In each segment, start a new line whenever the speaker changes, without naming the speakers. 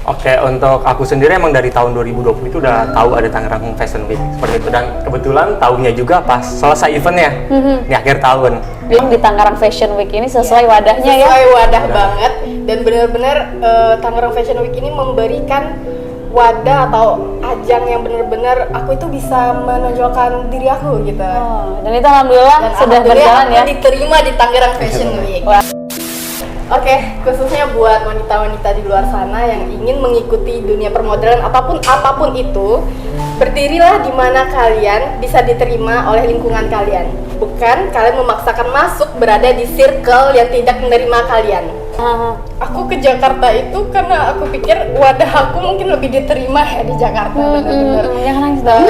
Oke, untuk aku sendiri emang dari tahun 2020 itu udah tahu ada Tangerang Fashion Week seperti itu, dan kebetulan tahunya juga pas selesai eventnya di akhir tahun.
Di Tangerang Fashion Week ini sesuai wadahnya ya.
Sesuai wadah banget, dan benar-benar Tangerang Fashion Week ini memberikan wadah atau ajang yang benar-benar aku itu bisa menonjolkan diri aku gitu.
Dan itu alhamdulillah
Dan
sudah berjalan ya.
diterima di Tangerang Fashion Week.
Wah.
Oke, khususnya buat wanita-wanita di luar sana yang ingin mengikuti dunia permodelan apapun itu, berdirilah di mana kalian bisa diterima oleh lingkungan kalian. Bukan kalian memaksakan masuk berada di circle yang tidak menerima kalian. Aku ke Jakarta itu karena aku pikir wadah aku mungkin lebih diterima ya di Jakarta, benar-benar.
Jangan nangis dong.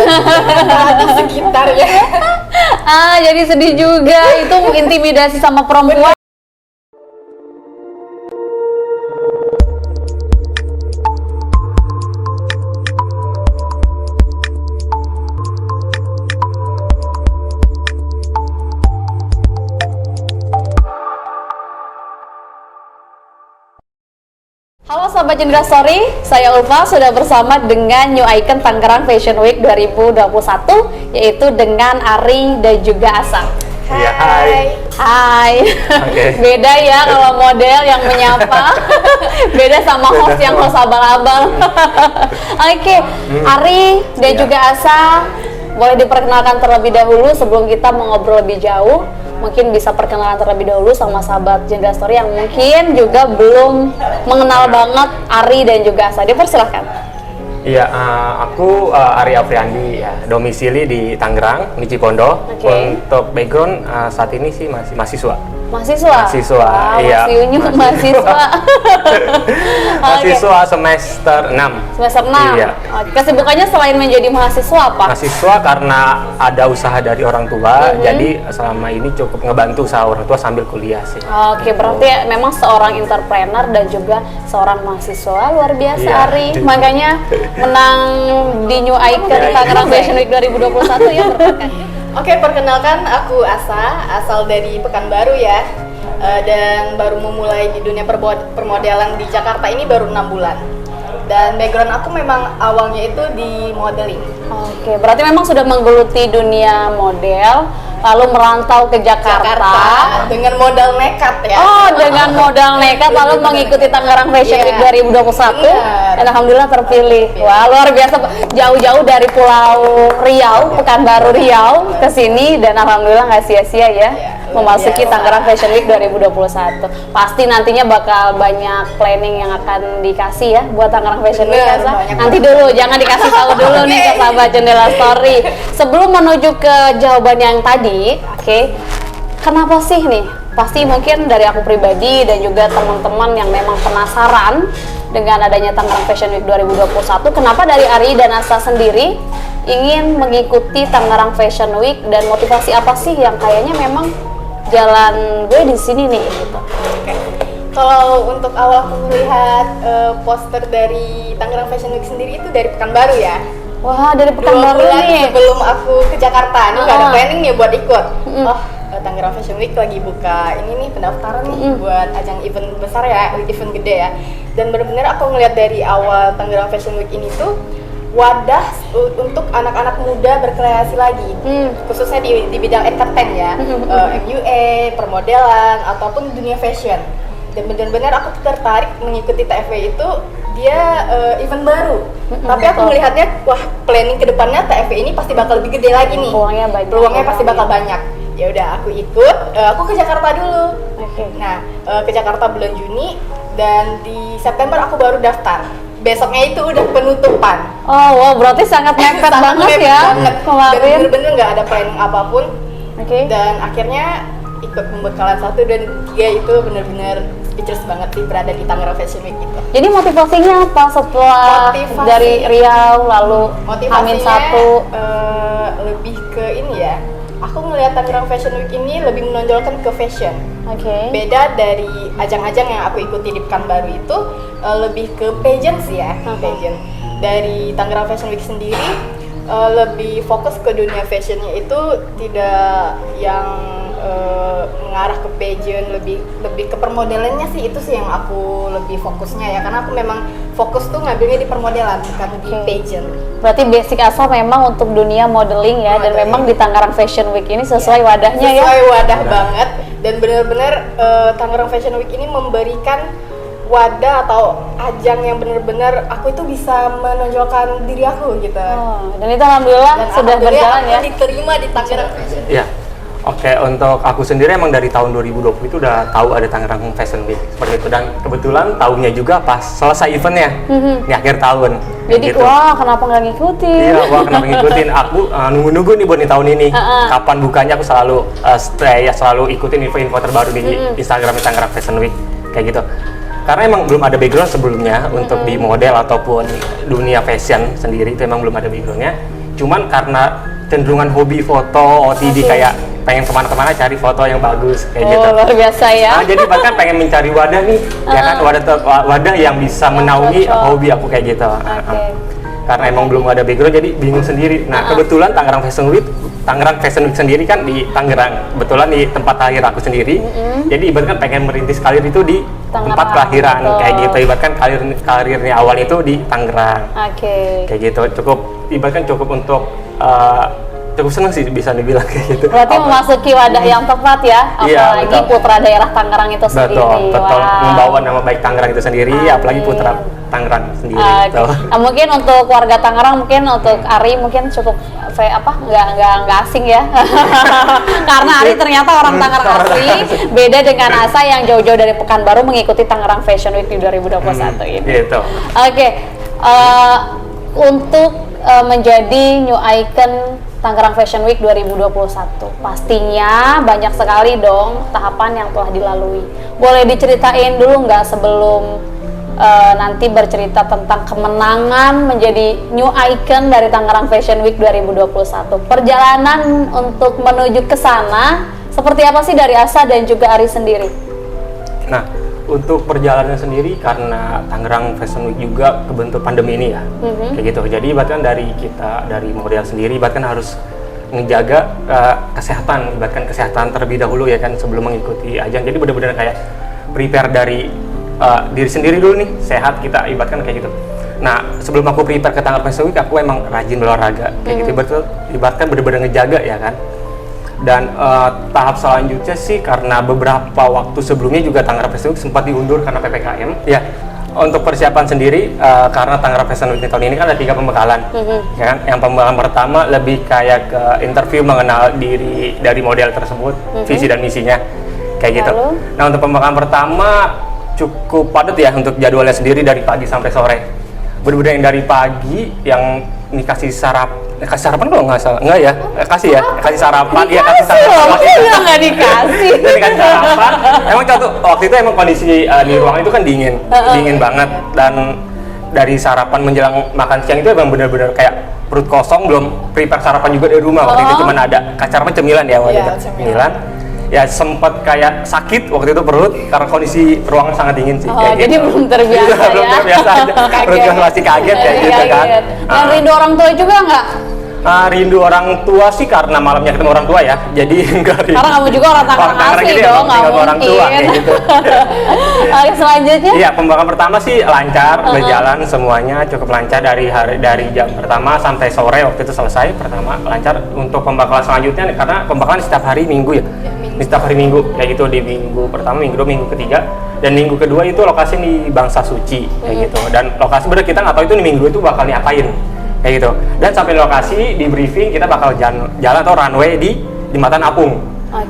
Di sekitarnya.
Jadi sedih juga. Itu intimidasi sama perempuan. Halo Sobat Jendela Story, saya Ulfa sudah bersama dengan New Icon Tangerang Fashion Week 2021, yaitu dengan Ari dan juga Asa.
Iya, hai.
Hai.
Oke.
Beda ya kalau model yang menyapa. Beda sama host yang host abal-abal. Oke, Ari dan juga Asa, boleh diperkenalkan terlebih dahulu sebelum kita mengobrol lebih jauh. Mungkin bisa perkenalan terlebih dahulu sama sahabat Jendela Story yang mungkin juga belum mengenal banget Ari dan juga Asa. Dipersilahkan.
Iya, aku Ari Afriandi ya, domisili di Tangerang, di Cipondo.
Oke.
Untuk background saat ini sih masih mahasiswa.
Mahasiswa? Wow,
iya.
masih unyu mahasiswa.
Mahasiswa semester 6.
Semester 6?
Iya.
Kesibukannya selain menjadi mahasiswa apa?
Mahasiswa karena ada usaha dari orang tua, jadi selama ini cukup ngebantu usaha orang tua sambil kuliah sih.
Oke, berarti memang seorang entrepreneur dan juga seorang mahasiswa, luar biasa
Iya.
Ari. Makanya menang di New Icon Tangerang Fashion Week 2021 ya, berkat.
Oke, perkenalkan aku Asa, asal dari Pekanbaru ya, dan baru memulai di dunia permodelan di Jakarta ini baru 6 bulan. Dan background aku memang awalnya itu di modeling.
Oke, berarti memang sudah menggeluti dunia model, lalu merantau ke Jakarta.
Dengan modal nekat ya.
Oh, dengan modal nekat lalu mengikuti Tangerang Fashion Week 2021 dan alhamdulillah terpilih. Wah, luar biasa, jauh-jauh dari Pulau Riau, Pekanbaru Riau ke sini, dan alhamdulillah nggak sia-sia ya memasuki Tangerang Fashion Week 2021. Pasti nantinya bakal banyak planning yang akan dikasih ya buat Tangerang Fashion Week. Nanti dulu, jangan dikasih tahu dulu nih ke sahabat Jendela Story. Sebelum menuju ke jawaban yang tadi, kenapa sih nih? Pasti mungkin dari aku pribadi dan juga teman-teman yang memang penasaran dengan adanya Tangerang Fashion Week 2021, kenapa dari Ari dan Asa sendiri ingin mengikuti Tangerang Fashion Week, dan motivasi apa sih yang kayaknya memang jalan gue di sini nih gitu.
Kalau untuk awal aku melihat poster dari Tangerang Fashion Week sendiri itu dari Pekanbaru ya.
Wah, dari
2
Pekanbaru
bulan
nih.
sebelum aku ke Jakarta, ini nggak ada planning nih buat ikut. Tangerang Fashion Week lagi buka ini nih pendaftaran nih buat ajang event besar ya, event gede ya. Dan benar-benar aku ngeliat dari awal Tangerang Fashion Week ini tuh wadah untuk anak-anak muda berkreasi lagi, khususnya di bidang entertain ya, MUA, permodelan ataupun dunia fashion. Dan benar-benar aku tertarik mengikuti TFW itu. Dia event baru, tapi aku melihatnya wah, planning kedepannya TFW ini pasti bakal lebih gede lagi nih. Peluangnya pasti bakal banyak. Ya udah, aku ikut. Aku ke Jakarta dulu. Nah, ke Jakarta bulan Juni, dan di September aku baru daftar. Besoknya itu udah penutupan.
Oh, wow, berarti sangat mepet banget ya kemarin.
Bener-bener nggak ada planning apapun. Dan akhirnya ikut pembekalan 1 dan 3 itu bener-bener speechless banget sih berada di Tangerang Fashion Week itu.
Jadi motivasinya apa setelah dari Riau lalu Amin 1?
Lebih ke ini ya. Aku ngelihat Tangerang Fashion Week ini lebih menonjolkan ke fashion. Beda dari ajang-ajang yang aku ikuti di Pekanbaru itu lebih ke pageant sih ya, pageant. Dari Tangerang Fashion Week sendiri lebih fokus ke dunia fashionnya, itu tidak yang mengarah ke pageant, lebih ke permodelannya sih, itu sih yang aku lebih fokusnya ya, karena aku memang fokus tuh ngambilnya di permodelan bukan di pageant.
Berarti basic asal memang untuk dunia modeling ya, dan memang di Tangerang Fashion Week ini sesuai wadahnya ya.
Sesuai wadah banget, dan benar-benar Tangerang Fashion Week ini memberikan wadah atau ajang yang benar-benar aku itu bisa menonjolkan diri aku gitu.
Dan itu alhamdulillah
Dan
sudah berjalan
aku
ya.
diterima di Tangerang Fashion Week.
Iya. Oke, untuk aku sendiri emang dari tahun 2020 itu udah tahu ada Tangerang Fashion Week seperti itu, dan kebetulan tahunya juga pas selesai eventnya di akhir tahun.
Jadi
gitu.
wah kenapa nggak ngikutin?
Iya, wah kenapa ngikutin? Aku nunggu-nunggu nih buat di tahun ini. Kapan bukanya aku selalu stay ya, selalu ikutin info-info terbaru di Instagram Tangerang Fashion Week kayak gitu. Karena emang belum ada background sebelumnya untuk di model ataupun dunia fashion sendiri, itu emang belum ada backgroundnya. Cuman karena cenderungan hobi foto, OTD kayak pengen kemana-kemana cari foto yang bagus kayak gitu.
Luar biasa ya.
Jadi bahkan pengen mencari wadah nih, ya kan wadah yang bisa menaungi hobi aku kayak gitu. Karena emang belum ada background jadi bingung sendiri. Nah kebetulan Tangerang Fashion Week sendiri kan di Tangerang, kebetulan di tempat lahir aku sendiri. Jadi ibaratkan pengen merintis karir itu di tempat kelahiran kayak gitu. Ibaratkan karirnya awal itu di Tangerang. Kayak gitu. Ibaratkan cukup untuk cukup seneng sih bisa dibilang kayak gitu.
Berarti memasuki wadah yang tepat ya, apalagi
iya,
putra daerah Tangerang itu sendiri.
Betul, membawa nama baik Tangerang itu sendiri, apalagi putra Tangerang sendiri.
Nah, mungkin untuk warga Tangerang, mungkin untuk Ari mungkin cukup nggak asing ya, karena Ari ternyata orang Tangerang asli, beda dengan Asa yang jauh-jauh dari Pekanbaru mengikuti Tangerang Fashion Week di 2021 ini.
Gitu.
Untuk menjadi new icon Tangerang Fashion Week 2021, pastinya banyak sekali dong tahapan yang telah dilalui. Boleh diceritain dulu nggak sebelum nanti bercerita tentang kemenangan menjadi new icon dari Tangerang Fashion Week 2021. Perjalanan untuk menuju ke sana seperti apa sih dari Asa dan juga Ari sendiri?
Nah, untuk perjalanan sendiri karena Tangerang Fashion Week juga kebentuk pandemi ini ya, kayak gitu. Jadi bahkan dari model sendiri bahkan harus menjaga kesehatan terlebih dahulu ya kan sebelum mengikuti ajang. Jadi benar-benar kayak prepare dari diri sendiri dulu nih, sehat kita ibaratkan kayak gitu. Nah sebelum aku prepare ke Tangerang Fashion Week aku emang rajin berolahraga kayak gitu, ibaratkan benar-benar ngejaga ya kan. Dan tahap selanjutnya sih karena beberapa waktu sebelumnya juga Tangerang Fashion Week sempat diundur karena PPKM ya. Untuk persiapan sendiri karena Tangerang Fashion Week tahun ini kan ada 3 pembekalan ya kan. Yang pembekalan pertama lebih kayak ke interview mengenal diri dari model tersebut, visi dan misinya kayak gitu. Nah untuk pembekalan pertama cukup padat ya untuk jadwalnya sendiri dari pagi sampai sore. Bener-bener yang dari pagi yang dikasih sarapan kalau nggak salah, enggak ya, kasih sarapan, iya kasih sarapan.
Bilang nggak dikasih.
Dikasih sarapan. Emang waktu itu emang kondisi di ruangan itu kan dingin banget, dan dari sarapan menjelang makan siang itu emang bener-bener kayak perut kosong, belum prepare sarapan juga dari rumah. Waktu itu cuma ada sarapan cemilan ya waktu itu, cemilan. Ya sempat kayak sakit waktu itu perut karena kondisi ruangan sangat dingin sih.
Jadi belum terbiasa ya.
Belum terbiasa aja. Perut masih kaget kayak gitu kan.
Dan rindu orang tua juga nggak?
Rindu orang tua sih karena malamnya ketemu orang tua ya. Jadi enggak rindu.
Karena kamu juga orang Tangerang asli dong, nggak mungkin.
Orang tua kayak gitu.
Selanjutnya?
Iya, pembakaran pertama sih lancar, berjalan semuanya cukup lancar dari jam pertama sampai sore waktu itu selesai. Pertama lancar. Untuk pembakaran selanjutnya karena pembakaran setiap hari Minggu ya. Setiap hari Minggu kayak gitu, di minggu pertama, minggu kedua, minggu ketiga, dan minggu kedua itu lokasi di Bangsa Suci kayak gitu. Dan lokasi bener kita nggak tahu itu di minggu itu bakal diapain kayak gitu. Dan sampai lokasi di briefing kita bakal jalan atau runway di Jembatan Apung.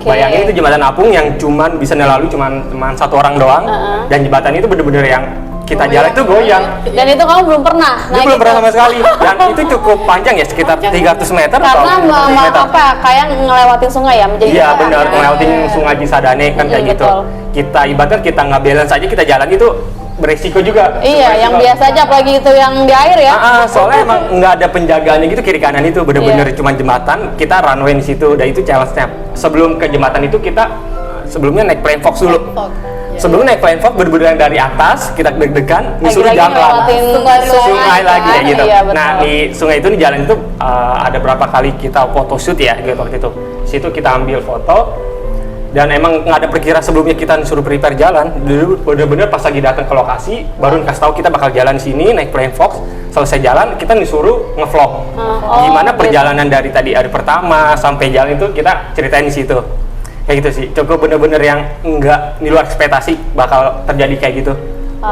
Bayangin itu Jembatan Apung yang cuman bisa dilalui cuman satu orang doang, dan jembatan itu bener-bener yang kita jalan itu goyang.
Dan itu kamu belum pernah?
Itu belum pernah sama sekali. Dan itu cukup panjang ya, sekitar 300 meter.
Karena kayak ngelewatin sungai ya?
Iya benar, ngelewatin sungai Cisadane kan kayak gitu. Kita ibaratkan kita nggak balance aja kita jalan itu beresiko juga.
Iya, yang biasa aja apalagi itu yang di air ya.
Soalnya emang nggak ada penjagaannya gitu kiri kanan itu, bener-bener cuma jembatan, kita runway di situ. Dan itu challenge-nya. Sebelum ke jembatan itu kita sebelumnya naik plane fox dulu. Sebelum naik plane fox bener-bener dari atas kita deg-degan, disuruh jalan sungai lagi ya gitu.
Iya,
nah di sungai itu di jalan itu ada berapa kali kita photoshoot ya gitu waktu itu. Situ kita ambil foto. Dan emang nggak ada perkiraan sebelumnya kita suruh prepare jalan. Dulu bener-bener pas lagi datang ke lokasi, baru kasih tahu kita bakal jalan sini naik Flying Fox. Selesai jalan kita disuruh ngevlog. Gimana perjalanan dari tadi hari pertama sampai jalan itu kita ceritain di situ. Kayak gitu sih. Cukup bener-bener yang nggak di luar ekspektasi bakal terjadi kayak gitu.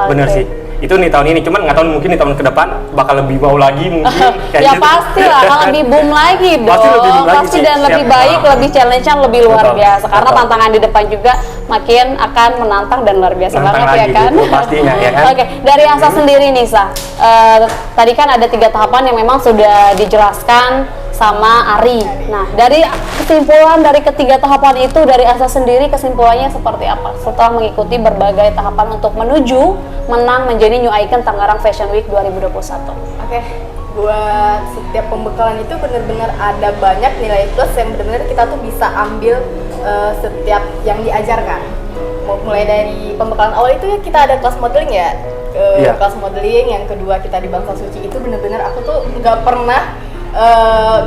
Bener sih. Itu nih tahun ini, cuman nggak tahu mungkin di tahun ke depan bakal lebih wow lagi mungkin kayak
ya
gitu.
pasti lah, akan lebih boom lagi dong.
Pasti lebih boom lagi
Pasti
sih.
dan lebih
Siap.
baik, lebih challenge-nya lebih luar
Betul.
biasa. Karena
Betul.
tantangan di depan juga makin akan menantang dan luar biasa
Nantang
banget ya
lagi
kan.
gitu, pastinya, ya kan?
Oke, dari Asa sendiri nih Sa, tadi kan ada 3 tahapan yang memang sudah dijelaskan sama Ari. Nah, dari kesimpulan dari ketiga tahapan itu, dari Asa sendiri kesimpulannya seperti apa setelah mengikuti berbagai tahapan untuk menuju menang menjadi New Icon Tangerang Fashion Week 2021?
Oke, buat setiap pembekalan itu benar-benar ada banyak nilai plus yang benar-benar kita tuh bisa ambil setiap yang diajarkan. Mulai dari pembekalan awal itu ya kita ada kelas modeling ya, kelas modeling. Yang kedua kita di Bangsa Suci itu benar-benar aku tuh nggak pernah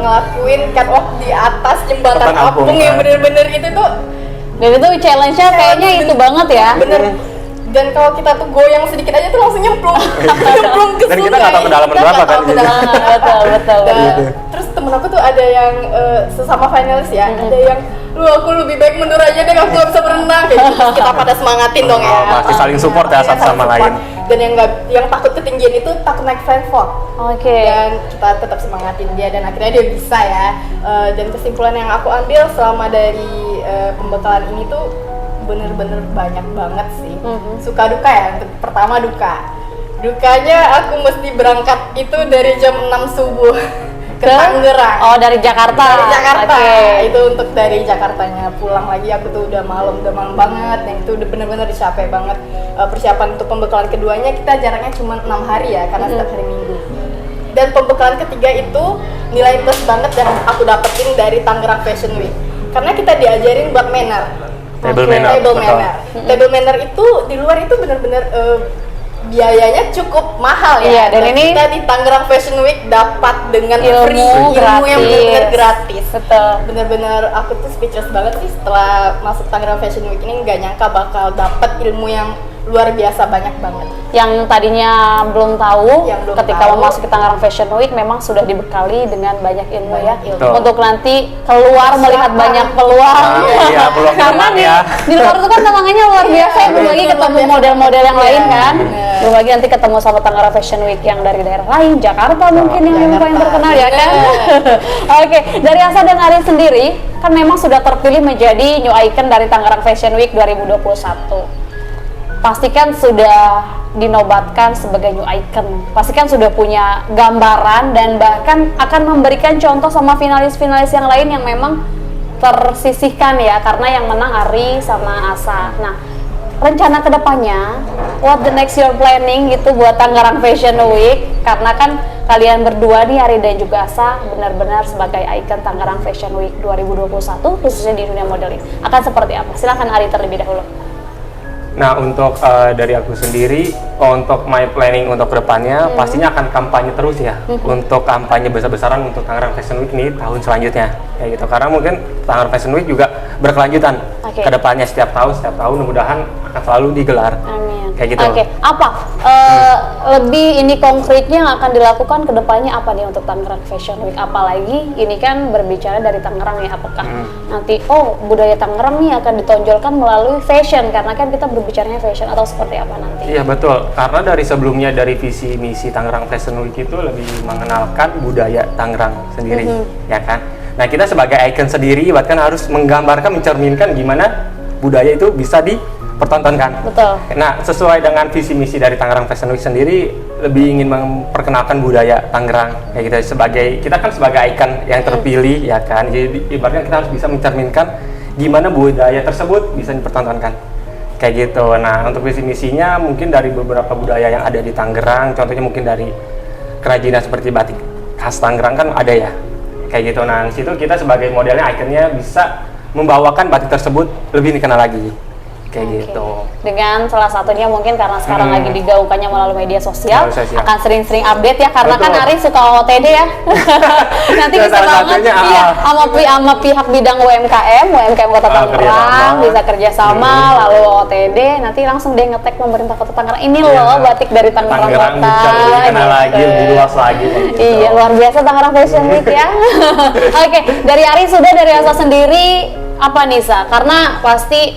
ngelakuin catwalk di atas jembatan apung yang bener-bener itu tuh,
dan itu challenge-nya kayaknya itu banget ya.
bener. Dan kalau kita tuh goyang sedikit aja tuh langsung nyemplung ke
Dan
sungai.
kita nggak tahu kedalaman
Kita
berapa
nggak
kan
tahu
gitu.
kedalaman berapa.
Betul.
Terus temen aku tuh ada yang sesama finalis ya, ada yang lu aku lebih baik mundur aja deh, aku nggak bisa berenang kayak gitu. Terus kita pada semangatin dong ya.
Masih saling support ya satu sama lain.
Dan yang takut ketinggian itu takut naik Flying Fox.
Oke.
Dan kita tetap semangatin dia dan akhirnya dia bisa ya. Dan kesimpulan yang aku ambil selama dari pembekalan ini tuh bener-bener banyak banget sih. Suka duka ya. Pertama dukanya aku mesti berangkat itu dari jam 6 subuh ke Tangerang.
Oh, dari Jakarta.
Dari Jakarta.
Oke.
Itu untuk dari Jakartanya pulang lagi aku tuh udah malam banget. Yang itu udah bener-bener capek banget. Persiapan untuk pembekalan keduanya kita jaraknya cuma 6 hari ya, karena setiap hari Minggu. Dan pembekalan ketiga itu nilai plus banget yang aku dapetin dari Tangerang Fashion Week. Karena kita diajarin buat manner.
Table
Oke.
manner.
Table
betul.
manner. Table manner itu di luar itu bener-bener biayanya cukup mahal
Iya,
ya.
dan ini
kita di Tangerang Fashion Week dapat dengan
ilmu
free ilmu yang
gratis.
benar-benar gratis.
Betul.
Bener-bener aku tuh speechless banget sih setelah masuk Tangerang Fashion Week ini, nggak nyangka bakal dapat ilmu yang luar biasa banyak banget.
Yang tadinya belum tahu,
Yang belum
ketika
tahu.
memasuki Tangerang Fashion Week memang sudah dibekali dengan banyak ilmu ya.
Banyak ilmu.
Betul.
Untuk nanti keluar melihat banyak peluang.
Iya, peluang ke
Karena
depan
di,
ya.
di luar itu kan tantangannya luar biasa ya, belum lagi ketemu model-model yang lain kan.
bener.
Belum lagi nanti ketemu sama Tangerang Fashion Week yang dari daerah lain, Jakarta mungkin yang
Jakarta.
paling terkenal ya kan.
Bener.
Oke, dari Asa dan Ari sendiri kan memang sudah terpilih menjadi New Icon dari Tangerang Fashion Week 2021. Pastikan sudah dinobatkan sebagai New Icon, pastikan sudah punya gambaran dan bahkan akan memberikan contoh sama finalis-finalis yang lain yang memang tersisihkan ya, karena yang menang Ari sama Asa. Nah, rencana kedepannya, what the next year planning gitu buat Tangerang Fashion Week, karena kan kalian berdua nih Ari dan juga Asa benar-benar sebagai ikon Tangerang Fashion Week 2021 khususnya di dunia modeling, akan seperti apa? Silahkan Ari terlebih dahulu.
Nah, untuk dari aku sendiri, untuk my planning untuk kedepannya pastinya akan kampanye terus ya. Untuk kampanye besar-besaran untuk Tangerang Fashion Week ini tahun selanjutnya, kayak gitu. Karena mungkin Tangerang Fashion Week juga berkelanjutan kedepannya setiap tahun mudah-mudahan akan selalu digelar.
Amin.
Kayak gitu.
Oke, apa lebih ini konkretnya yang akan dilakukan kedepannya apa nih untuk Tangerang Fashion Week? Apalagi ini kan berbicara dari Tangerang ya, apakah nanti budaya Tangerang nih akan ditonjolkan melalui fashion, karena kan kita berbicaranya fashion, atau seperti apa nanti?
Iya betul, karena dari sebelumnya dari visi misi Tangerang Fashion Week itu lebih mengenalkan budaya Tangerang sendiri, ya kan. Nah, kita sebagai ikon sendiri bahkan harus menggambarkan, mencerminkan gimana budaya itu bisa dipertontonkan.
Betul.
Nah, sesuai dengan visi misi dari Tangerang Fashion Week sendiri, lebih ingin memperkenalkan budaya Tangerang kayak gitu. Kita kan sebagai ikon yang terpilih, ya kan. Jadi ibaratnya kita harus bisa mencerminkan gimana budaya tersebut bisa dipertontonkan. Kayak gitu. Nah, untuk visi misinya mungkin dari beberapa budaya yang ada di Tangerang, contohnya mungkin dari kerajinan seperti batik khas Tangerang kan ada ya. Kayak gitu. Nah, di situ kita sebagai modelnya, ikonnya bisa membawakan batik tersebut lebih dikenal lagi. kayak gitu.
Dengan salah satunya mungkin karena sekarang lagi digaungkannya melalui media sosial, akan sering-sering update ya, karena kan Ari suka OOTD ya. Nanti bisa banget sama pihak bidang UMKM Kota Tangerang bisa kerjasama lalu OOTD, nanti langsung deh nge-tag pemerintah Kota Tangerang, ini loh batik dari Tangerang Kota.
Kenal lagi, lebih luas lagi.
Iya, luar biasa Tangerang Fashion Week ya. Oke, dari Ari sudah, dari Asa sendiri apa nih Sa? Karena pasti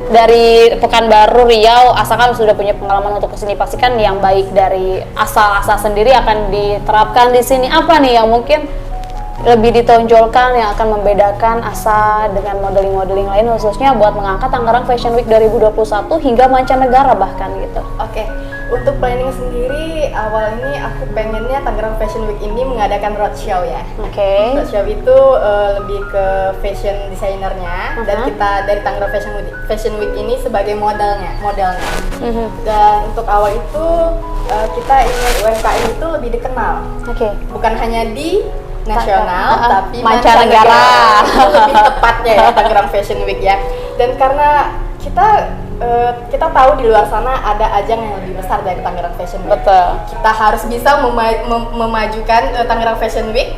dari Pekanbaru, Riau, Asa kan sudah punya pengalaman untuk kesini, pastikan yang baik dari Asa sendiri akan diterapkan di sini. Apa nih yang mungkin lebih ditonjolkan yang akan membedakan Asa dengan modeling-modeling lain, khususnya buat mengangkat Tangerang Fashion Week 2021 hingga mancanegara bahkan gitu.
Oke, untuk planning sendiri awal ini aku pengennya Tangerang Fashion Week ini mengadakan roadshow ya.
Oke.
Roadshow itu lebih ke fashion desainernya dan kita dari Tangerang Fashion Week ini sebagai modelnya. Dan untuk awal itu kita ingin UMKM itu lebih dikenal. Bukan hanya di nasional tapi mancanegara lebih tepatnya ya Tangerang Fashion Week ya. Dan karena kita tahu di luar sana ada ajang yang lebih besar dari Tangerang Fashion Week.
Betul.
Kita harus bisa memajukan Tangerang Fashion Week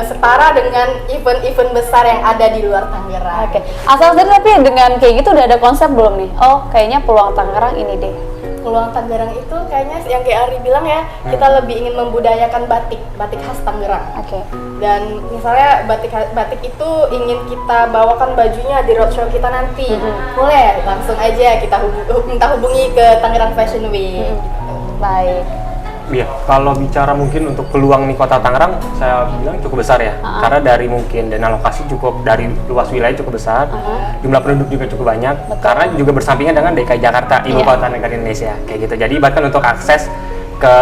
setara dengan event-event besar yang ada di luar Tangerang.
Oke. Asal sendiri tapi dengan kayak gitu udah ada konsep belum nih? Oh, kayaknya peluang Tangerang ini deh.
Peluang Tangerang itu kayaknya yang kayak Ari bilang ya, kita lebih ingin membudayakan batik khas Tangerang. Dan misalnya batik itu ingin kita bawakan bajunya di roadshow kita nanti. Boleh langsung aja kita minta hubungi ke Tangerang Fashion Week.
Baik.
Iya, kalau bicara mungkin untuk peluang nih Kota Tangerang, saya bilang cukup besar ya. Karena dari mungkin dana lokasi cukup, dari luas wilayah cukup besar, jumlah penduduk juga cukup banyak. Karena juga bersampingan dengan DKI Jakarta, ibu kota negara Indonesia, kayak gitu. Jadi bahkan untuk akses ke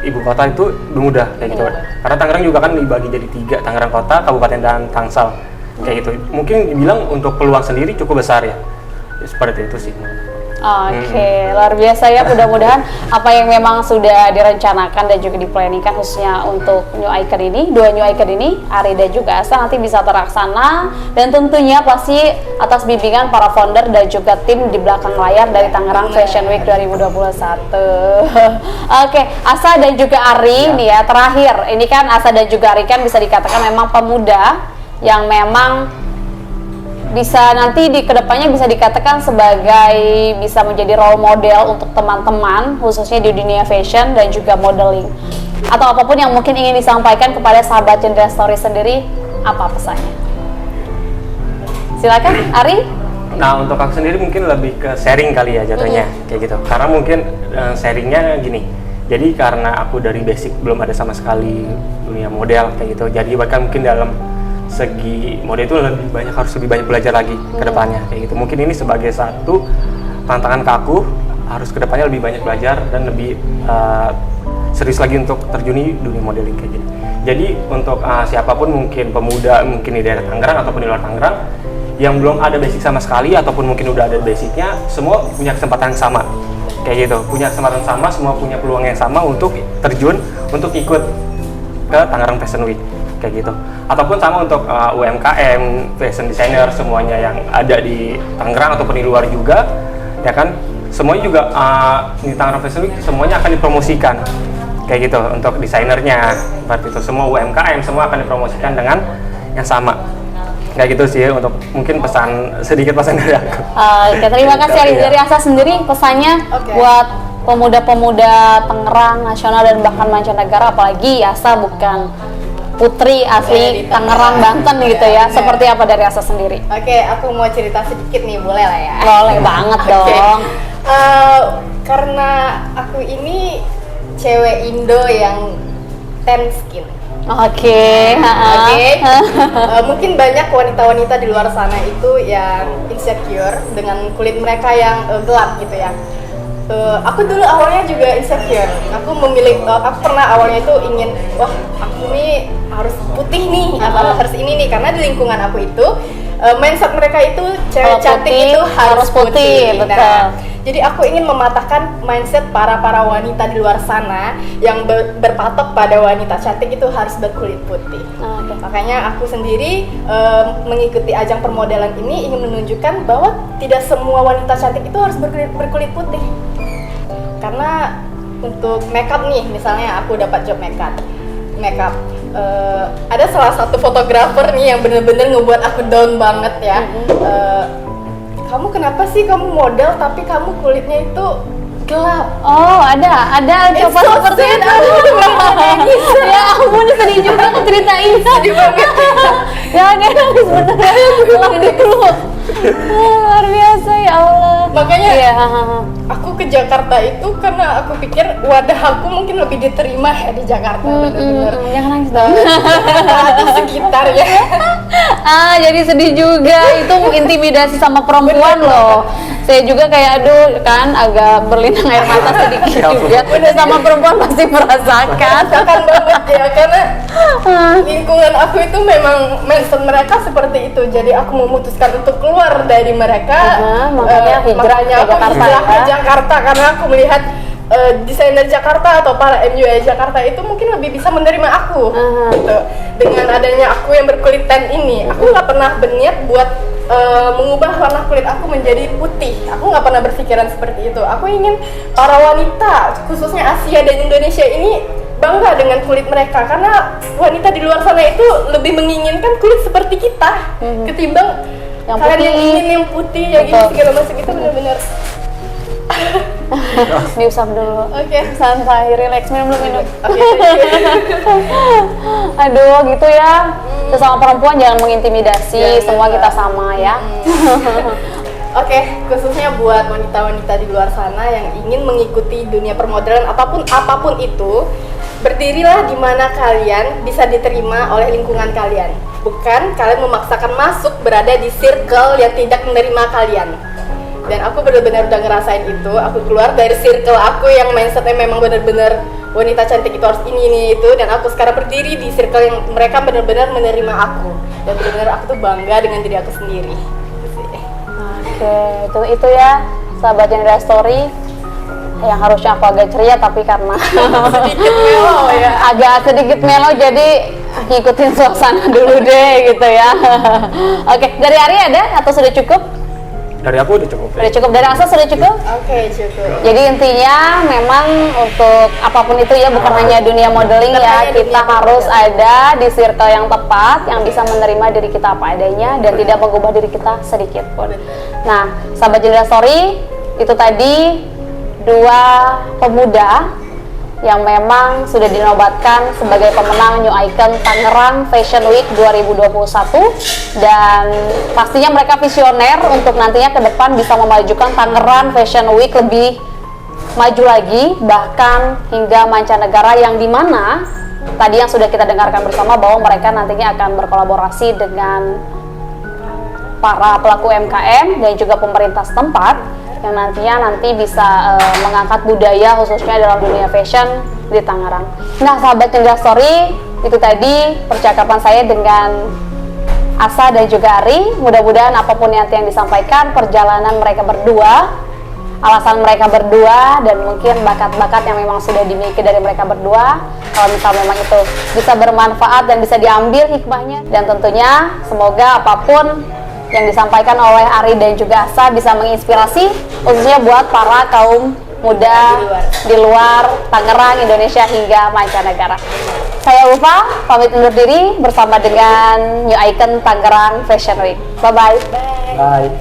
ibu kota itu mudah, kayak gitu. Karena Tangerang juga kan dibagi jadi 3, Tangerang Kota, Kabupaten dan Tangsel, kayak gitu. Mungkin dibilang untuk peluang sendiri cukup besar ya. Seperti itu sih.
Oke, luar biasa ya. Mudah-mudahan apa yang memang sudah direncanakan dan juga diplanningkan khususnya untuk new icon ini, 2 new icon ini, Ari dan juga Asa nanti bisa terlaksana, dan tentunya pasti atas bimbingan para founder dan juga tim di belakang layar dari Tangerang Fashion Week 2021. Oke, Asa dan juga Ari nih ya, terakhir ini kan Asa dan juga Ari kan bisa dikatakan memang pemuda yang memang bisa nanti di kedepannya bisa dikatakan sebagai bisa menjadi role model untuk teman-teman khususnya di dunia fashion dan juga modeling, atau apapun yang mungkin ingin disampaikan kepada sahabat Jendela Story sendiri, apa pesannya? Silakan Ari.
Nah, untuk aku sendiri mungkin lebih ke sharing kali ya jatuhnya, kayak gitu. Karena mungkin sharingnya gini, jadi karena aku dari basic belum ada sama sekali dunia model kayak gitu, jadi bahkan mungkin dalam segi model itu harus lebih banyak belajar lagi ke depannya kayak gitu. Mungkin ini sebagai satu tantangan ke aku, harus ke depannya lebih banyak belajar dan lebih serius lagi untuk terjuni dunia modeling kayak gitu. Jadi untuk siapapun, mungkin pemuda mungkin di daerah Tangerang ataupun di luar Tangerang yang belum ada basic sama sekali ataupun mungkin udah ada basicnya, semua punya kesempatan sama kayak gitu, punya kesempatan sama, semua punya peluang yang sama untuk terjun, untuk ikut ke Tangerang Fashion Week kayak gitu. Ataupun sama untuk UMKM, fashion designer, semuanya yang ada di Tangerang ataupun di luar juga, ya kan, semuanya juga di Tangerang Fashion Week semuanya akan dipromosikan kayak gitu. Untuk desainernya seperti itu, semua UMKM semua akan dipromosikan dengan yang sama kayak gitu sih. Untuk mungkin sedikit pesan dari aku.
Oke, terima kasih Ari. Dari Asa sendiri pesannya buat pemuda-pemuda Tangerang, nasional dan bahkan mancanegara, apalagi Asa bukan putri asli Tangerang, Banten gitu ya. Seperti apa dari Asa sendiri?
Oke, aku mau cerita sedikit nih, boleh lah ya?
Boleh banget dong.
Karena aku ini cewek Indo yang tan skin.
Oke.
Mungkin banyak wanita-wanita di luar sana itu yang insecure dengan kulit mereka yang gelap gitu ya. Aku dulu awalnya juga insecure. Aku pernah awalnya itu ingin, wah aku nih harus putih nih, atau harus ini nih, karena di lingkungan aku itu mindset mereka itu cewek cantik itu harus putih.
Betul.
Nah, Jadi aku ingin mematahkan mindset para wanita di luar sana yang berpatok pada wanita cantik itu harus berkulit putih. Makanya aku sendiri mengikuti ajang permodelan ini ingin menunjukkan bahwa tidak semua wanita cantik itu harus berkulit putih. Karena untuk makeup nih, misalnya aku dapat job makeup, ada salah satu fotografer nih yang bener-bener ngebuat aku down banget ya. Kamu kenapa sih kamu model tapi kamu kulitnya itu gelap?
Oh, ada coba
so
seperti
sad,
itu. Ya ampun, sedih juga ceritain.
Sedih banget.
Ya nangis beneran, pulang dulu. Luar biasa ya Allah.
Makanya
ya.
Aku ke Jakarta itu karena aku pikir wadah aku mungkin lebih diterima ya di Jakarta, bener-bener.
Jangan nangis dong.
Atau sekitarnya.
Jadi sedih juga, itu intimidasi sama perempuan loh. Saya juga kayak aduh kan agak berlinang air mata sedikit juga. Sama perempuan pasti merasakan.
Merasakan banget ya, karena lingkungan aku itu memang mindset mereka seperti itu. Jadi aku memutuskan untuk keluar dari mereka.
Makanya hijrah ke Jakarta
ke Jakarta karena aku melihat desainer Jakarta atau para MUI Jakarta itu mungkin lebih bisa menerima aku gitu. Dengan adanya aku yang berkulit tan ini, aku nggak pernah berniat buat mengubah warna kulit aku menjadi putih. Aku nggak pernah berpikiran seperti itu. Aku ingin para wanita khususnya Asia dan Indonesia ini bangga dengan kulit mereka, karena wanita di luar sana itu lebih menginginkan kulit seperti kita ketimbang
yang
kalian
putih.
yang ingin yang putih, yang ini segala macam itu benar-benar.
Diusap dulu.
Oke.
Santai, relax, minum.
Oke.
Aduh, gitu ya. Sesama perempuan jangan mengintimidasi, semua kita sama ya.
Oke, khususnya buat wanita-wanita di luar sana yang ingin mengikuti dunia permodelan apapun itu, berdirilah di mana kalian bisa diterima oleh lingkungan kalian. Bukan kalian memaksakan masuk berada di circle yang tidak menerima kalian. Dan aku benar-benar udah ngerasain itu. Aku keluar dari circle aku yang mindsetnya memang benar-benar wanita cantik itu harus ini itu, dan aku sekarang berdiri di circle yang mereka benar-benar menerima aku, dan benar-benar aku tuh bangga dengan diri aku sendiri.
Oke, itu ya sahabat Jendela Story yang harusnya aku agak ceria tapi karena
sedikit melo ya,
agak sedikit melo jadi ngikutin suasana dulu deh gitu ya. Oke, dari Ari ada atau sudah cukup?
Dari aku udah cukup.
Sudah cukup. Dari Asa sudah cukup?
Oke, cukup.
Jadi intinya memang untuk apapun itu ya, bukan hanya dunia modeling ya, kita harus ada di circle yang tepat, yang bisa menerima diri kita apa adanya dan tidak mengubah diri kita sedikit pun. Nah, sahabat Jendela Story, itu tadi dua pemuda yang memang sudah dinobatkan sebagai pemenang New Icon Tangerang Fashion Week 2021, dan pastinya mereka visioner untuk nantinya ke depan bisa memajukan Tangerang Fashion Week lebih maju lagi, bahkan hingga mancanegara, yang dimana tadi yang sudah kita dengarkan bersama bahwa mereka nantinya akan berkolaborasi dengan para pelaku UMKM dan juga pemerintah setempat yang nanti bisa mengangkat budaya khususnya dalam dunia fashion di Tangerang. Nah, sahabat Jendela Story, itu tadi percakapan saya dengan Asa dan juga Ari. Mudah-mudahan apapun yang disampaikan, perjalanan mereka berdua, alasan mereka berdua, dan mungkin bakat-bakat yang memang sudah dimiliki dari mereka berdua, kalau misalnya memang itu bisa bermanfaat dan bisa diambil hikmahnya. Dan tentunya semoga apapun yang disampaikan oleh Ari dan juga Asa bisa menginspirasi khususnya buat para kaum muda di luar Tangerang, Indonesia hingga mancanegara. Saya Ulfa, pamit undur diri bersama dengan New Icon Tangerang Fashion Week. Bye-bye.
Bye.